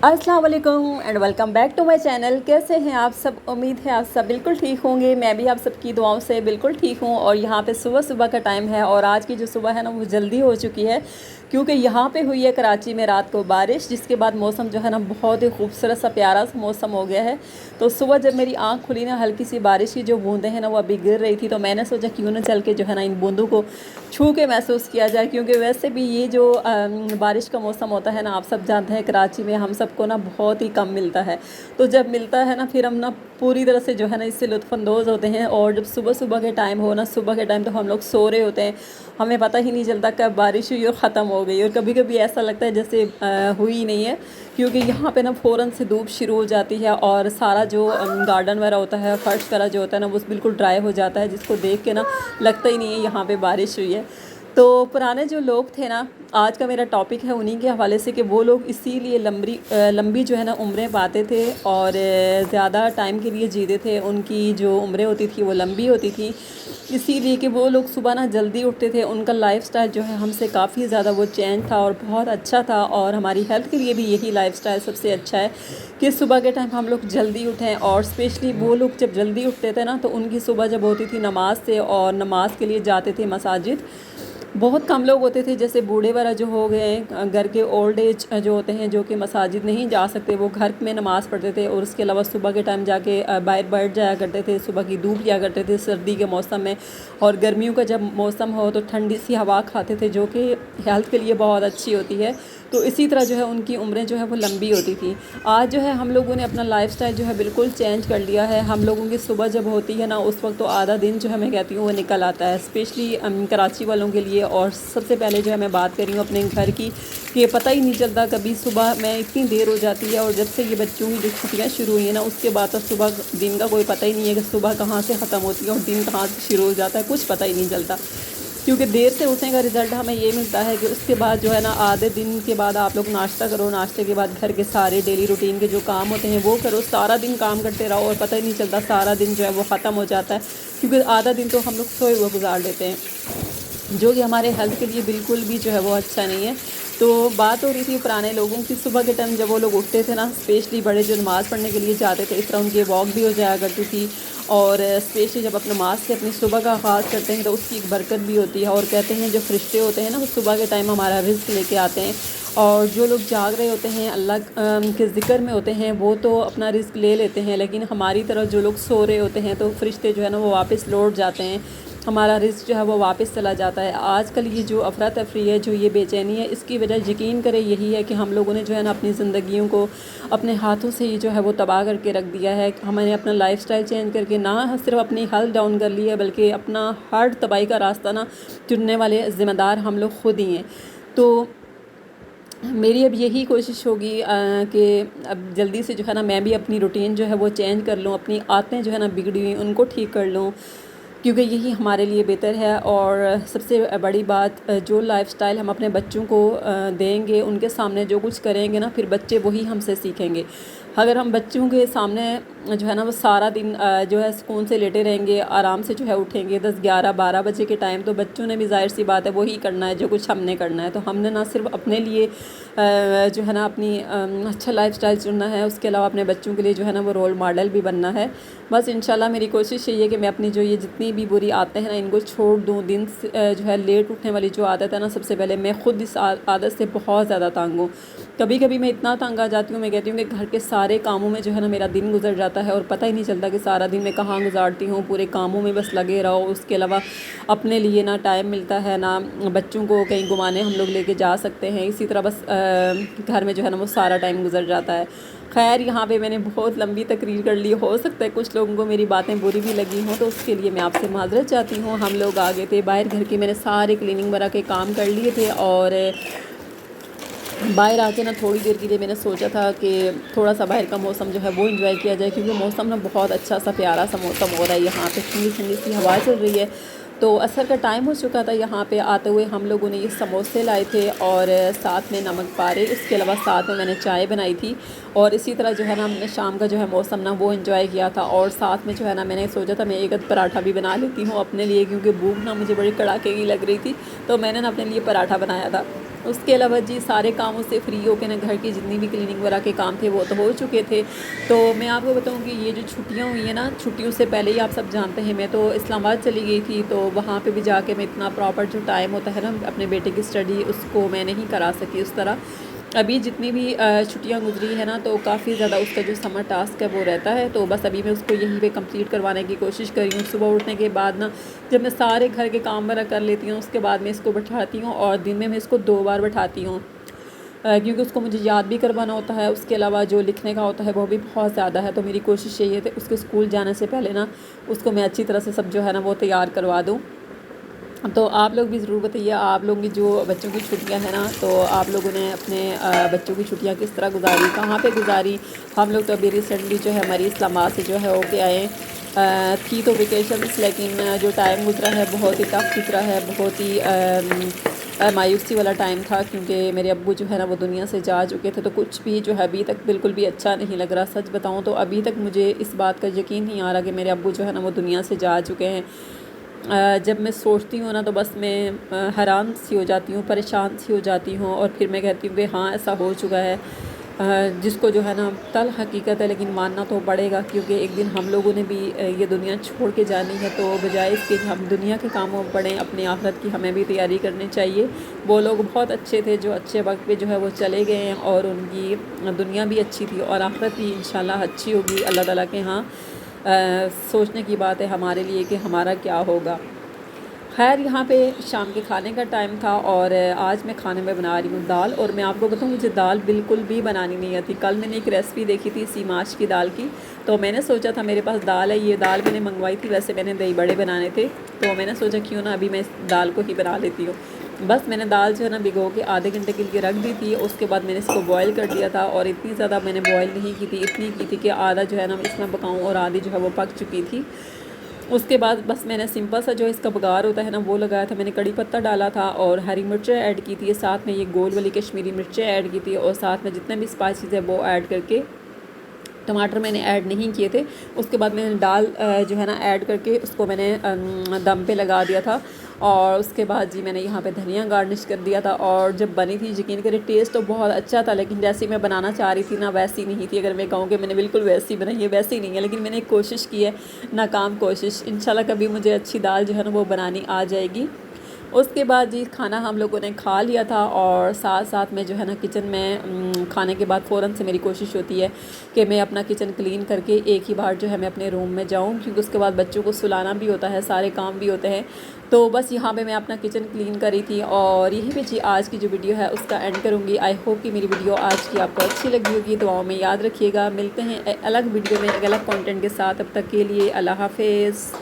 अस्सलाम वालेकुम and welcome back to my channel. कैसे हैं आप सब? उम्मीद है आप सब बिल्कुल ठीक होंगे। मैं भी आप सबकी दुआओं से बिल्कुल ठीक हूँ। और यहाँ पे सुबह सुबह का टाइम है और आज की जो सुबह है ना वो जल्दी हो चुकी है, क्योंकि यहाँ पे हुई है कराची में रात को बारिश, जिसके बाद मौसम जो है ना बहुत ही खूबसूरत सा प्यारा सा मौसम हो गया है। तो सुबह जब मेरी आँख खुली ना, हल्की सी बारिश की जो बूंदें हैं ना वो अभी गिर रही थी, तो मैंने सोचा क्यों ना चल के जो है ना इन बूंदों को छू के महसूस किया जाए, क्योंकि वैसे भी ये जो बारिश का मौसम होता है ना, आप सब जानते हैं कराची में हम सबको ना बहुत ही कम मिलता है। तो जब मिलता है ना फिर हम ना पूरी तरह से जो है ना इससे लुत्फ़अंदोज़ होते हैं। और जब सुबह सुबह के टाइम हो ना, सुबह के टाइम तो हम लोग सो रहे होते हैं, हमें पता ही नहीं चलता कब बारिश हुई और ख़त्म हो गई। और कभी कभी ऐसा लगता है जैसे हुई ही नहीं है, क्योंकि यहाँ पे ना फ़ौरन से धूप शुरू हो जाती है और सारा जो गार्डन वगैरह होता है, फर्श वगैरह जो होता है ना, वो बिल्कुल ड्राई हो जाता है, जिसको देख के ना लगता ही नहीं है यहाँ पे बारिश हुई है। तो पुराने जो लोग थे ना, आज का मेरा टॉपिक है उन्हीं के हवाले से, कि वो लोग इसीलिए लंबी जो है ना उम्रें पाते थे और ज़्यादा टाइम के लिए जीते थे। उनकी जो उम्रें होती थी वो लंबी होती थी, इसीलिए कि वो लोग सुबह ना जल्दी उठते थे। उनका लाइफस्टाइल जो है हमसे काफ़ी ज़्यादा वो चेंज था और बहुत अच्छा था। और हमारी हेल्थ के लिए भी यही लाइफस्टाइल सबसे अच्छा है कि सुबह के टाइम हम लोग जल्दी उठें। और स्पेशली वो लोग जब जल्दी उठते थे ना, तो उनकी सुबह जब होती थी नमाज से, और नमाज के लिए जाते थे मसाजिद। बहुत कम लोग होते थे, जैसे बूढ़े वगैरह जो हो गए, घर के ओल्ड एज जो होते हैं, जो कि मसाजिद नहीं जा सकते, वो घर में नमाज़ पढ़ते थे। और उसके अलावा सुबह के टाइम जाके बाहर बैठ जाया करते थे, सुबह की धूप लिया करते थे सर्दी के मौसम में। और गर्मियों का जब मौसम हो तो ठंडी सी हवा खाते थे, जो कि हेल्थ के लिए बहुत अच्छी होती है। तो इसी तरह जो है उनकी उम्रें जो है वो लंबी होती थी। आज जो है हम लोगों ने अपना लाइफस्टाइल जो है बिल्कुल चेंज कर लिया है। हम लोगों की सुबह जब होती है ना, उस वक्त तो आधा दिन जो है मैं कहती हूँ वो निकल आता है, स्पेशली कराची वालों के लिए। और सबसे पहले जो है मैं बात कर रही हूँ अपने घर की, कि पता ही नहीं चलता कभी सुबह में इतनी देर हो जाती है। और जब से ये बच्चों की जो छुट्टियाँ शुरू हुई हैं ना, उसके बाद तो सुबह दिन का कोई पता ही नहीं है कि सुबह कहाँ से ख़त्म होती है और दिन कहाँ से शुरू हो जाता है, कुछ पता ही नहीं चलता। क्योंकि देर से उठने का रिज़ल्ट हमें ये मिलता है कि उसके बाद जो है ना, आधे दिन के बाद आप लोग नाश्ता करो, नाश्ते के बाद घर के सारे डेली रूटीन के जो काम होते हैं वो करो, सारा दिन काम करते रहो और पता ही नहीं चलता सारा दिन जो है वो ख़त्म हो जाता है। क्योंकि आधा दिन तो हम लोग सोए हुए गुजार लेते हैं, जो कि हमारे हेल्थ के लिए बिल्कुल भी जो है वो अच्छा नहीं है। तो बात हो रही थी पुराने लोगों की, सुबह के टाइम जब वो लोग उठते थे ना, स्पेशली बड़े जो नमाज़ पढ़ने के लिए जाते थे, इस तरह उनकी वॉक भी हो जाया करती थी। और स्पेशली जब अपने नमाज से अपनी सुबह का आगाज़ करते हैं तो उसकी एक बरकत भी होती है। और कहते हैं जो फरिश्ते होते हैं ना, वो सुबह के टाइम हमारा रिज़्क़ लेके आते हैं। और जो लोग जाग रहे होते हैं, अल्लाह के ज़िक्र में होते हैं, वो तो अपना रिज़्क़ ले लेते हैं। लेकिन हमारी तरह जो लोग सो रहे होते हैं, तो फरिश्ते जो है ना वो वापस लौट जाते हैं, हमारा रिस्क जो है वो वापस चला जाता है। आजकल ये जो अफरा तफरी है, जो ये बेचैनी है, इसकी वजह यकीन करें यही है कि हम लोगों ने जो है ना अपनी ज़िंदगियों को अपने हाथों से ही जो है वो तबाह करके रख दिया है। हमने अपना लाइफस्टाइल चेंज करके ना सिर्फ अपनी हेल्थ डाउन कर ली है, बल्कि अपना हर तबाही का रास्ता ना चुनने वाले ज़िम्मेदार हम लोग खुद ही हैं। तो मेरी अब यही कोशिश होगी कि अब जल्दी से जो है ना मैं भी अपनी रूटीन जो है वो चेंज कर लूँ, अपनी आदतें जो है ना बिगड़ी हुई उनको ठीक कर लूँ, क्योंकि यही हमारे लिए बेहतर है। और सबसे बड़ी बात, जो लाइफस्टाइल हम अपने बच्चों को देंगे, उनके सामने जो कुछ करेंगे ना, फिर बच्चे वही हमसे सीखेंगे। अगर हम बच्चों के सामने जो है ना वो सारा दिन जो है सुकून से लेटे रहेंगे, आराम से जो है उठेंगे 10, 11, 12 बजे के टाइम, तो बच्चों ने भी ज़ाहिर सी बात है वही करना है जो कुछ हमने करना है। तो हमने ना सिर्फ अपने लिए जो है ना अपनी अच्छा लाइफस्टाइल चुनना है, उसके अलावा अपने बच्चों के लिए जो है ना वो रोल मॉडल भी बनना है। बस इंशाल्लाह मेरी कोशिश यही है कि मैं अपनी जो ये जितनी भी बुरी आदतें हैं ना, इनको छोड़ दूँ। दिन जो है लेट उठने वाली जो आदत है ना, सबसे पहले मैं खुद इस आदत से बहुत ज़्यादा तंग हूँ। कभी कभी मैं इतना तंग आ जाती हूँ, मैं कहती हूँ कि घर के सारे कामों में जो है ना मेरा दिन गुजर जाता है और पता ही नहीं चलता कि सारा दिन मैं कहाँ गुजारती हूँ। पूरे कामों में बस लगे रहो, उसके अलावा अपने लिए ना टाइम मिलता है, ना बच्चों को कहीं घुमाने हम लोग लेके जा सकते हैं। इसी तरह बस घर में जो है ना वो सारा टाइम गुजर जाता है। खैर, यहाँ पे मैंने बहुत लंबी तकरीर कर ली, हो सकता है कुछ लोगों को मेरी बातें बुरी भी लगी हों, तो उसके लिए मैं आपसे माज़रत चाहती हूँ। हम लोग आ गए थे बाहर, घर के मैंने सारे क्लीनिंग वगैरह के काम कर लिए थे और बाहर आके ना थोड़ी देर के लिए मैंने सोचा था कि थोड़ा सा बाहर का मौसम जो है वो एंजॉय किया जाए, क्योंकि मौसम ना बहुत अच्छा सा प्यारा सा मौसम हो रहा है। यहाँ पे ठंडी ठंडी सी हवा चल रही है। तो असर का टाइम हो चुका था। यहाँ पे आते हुए हम लोगों ने ये समोसे लाए थे और साथ में नमक पारे, इसके अलावा साथ में मैंने चाय बनाई थी। और इसी तरह जो है ना हमने शाम का जो है मौसम ना वो एंजॉय किया था। और साथ में जो है ना मैंने सोचा था मैं एक आध पराठा भी बना लेती हूँ अपने लिए, क्योंकि भूख ना मुझे बड़ी कड़ाके की लग रही थी, तो मैंने ना अपने लिए पराठा बनाया था। उसके अलावा जी सारे कामों से फ्री होकर ना घर की जितनी भी क्लीनिंग वगैरह के काम थे वो तो हो चुके थे। तो मैं आपको बताऊं कि ये जो छुट्टियां हुई हैं ना, छुट्टियों से पहले ही आप सब जानते हैं मैं तो इस्लामाबाद चली गई थी, तो वहाँ पे भी जाके मैं इतना प्रॉपर जो टाइम होता है ना अपने बेटे की स्टडी उसको मैं नहीं करा सकी उस तरह। अभी जितनी भी छुट्टियां गुजरी है ना तो काफ़ी ज़्यादा उसका जो समर टास्क है वो रहता है, तो बस अभी मैं उसको यहीं पे कंप्लीट करवाने की कोशिश कर रही हूँ। सुबह उठने के बाद ना जब मैं सारे घर के काम वगैरह कर लेती हूँ उसके बाद मैं इसको बैठाती हूँ, और दिन में मैं इसको 2 बार बैठाती हूँ क्योंकि उसको मुझे याद भी करवाना होता है, उसके अलावा जो लिखने का होता है वो भी बहुत ज़्यादा है। तो मेरी कोशिश यही है कि उसके स्कूल जाने से पहले ना उसको मैं अच्छी तरह से सब जो है ना वो तैयार करवा दूँ। तो आप लोग भी ज़रूर बताइए आप लोगों की जो बच्चों की छुट्टियां हैं ना, तो आप लोगों ने अपने बच्चों की छुट्टियां किस तरह गुजारी, कहाँ पे गुजारी। हम लोग तो अभी रिसेंटली जो है हमारी इस्लामाबाद से जो है होके आए थी तो वेकेशंस, लेकिन जो टाइम गुजरा है बहुत ही टफ गुजरा है, बहुत ही मायूसी वाला टाइम था, क्योंकि मेरे अब्बू जो है ना वो दुनिया से जा चुके थे। तो कुछ भी जो है अभी तक बिल्कुल भी अच्छा नहीं लग रहा। सच बताऊँ तो अभी तक मुझे इस बात का यकीन नहीं आ रहा कि मेरे अब्बू जो है ना वो दुनिया से जा चुके हैं। जब मैं सोचती हूँ ना तो बस मैं हैरान सी हो जाती हूँ, परेशान सी हो जाती हूँ, और फिर मैं कहती हूँ कि हाँ ऐसा हो चुका है, जिसको जो है ना तल हकीकत है, लेकिन मानना तो पड़ेगा क्योंकि एक दिन हम लोगों ने भी ये दुनिया छोड़ के जानी है। तो बजाय इसके कि हम दुनिया के कामों में पड़ें, अपनी आखिरत की हमें भी तैयारी करनी चाहिए। वो लोग बहुत अच्छे थे जो अच्छे वक्त पे जो है वो चले गए हैं, और उनकी दुनिया भी अच्छी थी और आखिरत भी इंशाल्लाह अच्छी होगी अल्लाह ताला के यहाँ। सोचने की बात है हमारे लिए कि हमारा क्या होगा। खैर यहाँ पे शाम के खाने का टाइम था, और आज मैं खाने में बना रही हूँ दाल। और मैं आपको बताऊँ मुझे दाल बिल्कुल भी बनानी नहीं आती। कल मैंने एक रेसिपी देखी थी सीमाश की दाल की, तो मैंने सोचा था मेरे पास दाल है, ये दाल मैंने मंगवाई थी, वैसे मैंने दही बड़े बनाने थे, तो मैंने सोचा क्यों ना अभी मैं इस दाल को ही बना लेती हूँ। बस मैंने दाल जो है ना भिगो के आधे घंटे के लिए रख दी थी, उसके बाद मैंने इसको बॉईल कर दिया था, और इतनी ज़्यादा मैंने बॉईल नहीं की थी, इतनी की थी कि आधा जो है ना इसमें पकाऊँ और आधी जो है वो पक चुकी थी। उसके बाद बस मैंने सिंपल सा जो इसका बघार होता है ना वो लगाया था। मैंने कड़ी पत्ता डाला था और हरी मिर्चें ऐड की थी, साथ में ये गोल वाली कश्मीरी मिर्चें ऐड की थी, और साथ में जितने भी स्पाइसेस है वो ऐड करके, टमाटर मैंने ऐड नहीं किए थे। उसके बाद मैंने दाल जो है ना ऐड करके उसको मैंने दम पे लगा दिया था, और उसके बाद जी मैंने यहाँ पे धनिया गार्निश कर दिया था। और जब बनी थी यकीन करें टेस्ट तो बहुत अच्छा था, लेकिन जैसी मैं बनाना चाह रही थी ना वैसी नहीं थी। अगर मैं कहूँ कि मैंने बिल्कुल वैसी बनाई है, वैसी नहीं है, लेकिन मैंने कोशिश की है, नाकाम कोशिश। इंशाल्लाह कभी मुझे अच्छी दाल जो है ना वो बनानी आ जाएगी। उसके बाद जी खाना हम लोगों ने खा लिया था, और साथ साथ में जो है ना किचन में खाने के बाद फ़ौरन से मेरी कोशिश होती है कि मैं अपना किचन क्लीन करके एक ही बार जो है मैं अपने रूम में जाऊं, क्योंकि उसके बाद बच्चों को सुलाना भी होता है, सारे काम भी होते हैं। तो बस यहाँ पे मैं अपना किचन क्लीन करी थी, और यहीं पे जी आज की जो वीडियो है उसका एंड करूँगी। आई होप कि मेरी वीडियो आज की आपको अच्छी लगी होगी। दुआओं में याद रखिएगा। मिलते हैं अलग वीडियो में एक अलग कॉन्टेंट के साथ। अब तक के लिए अल्लाह हाफिज़।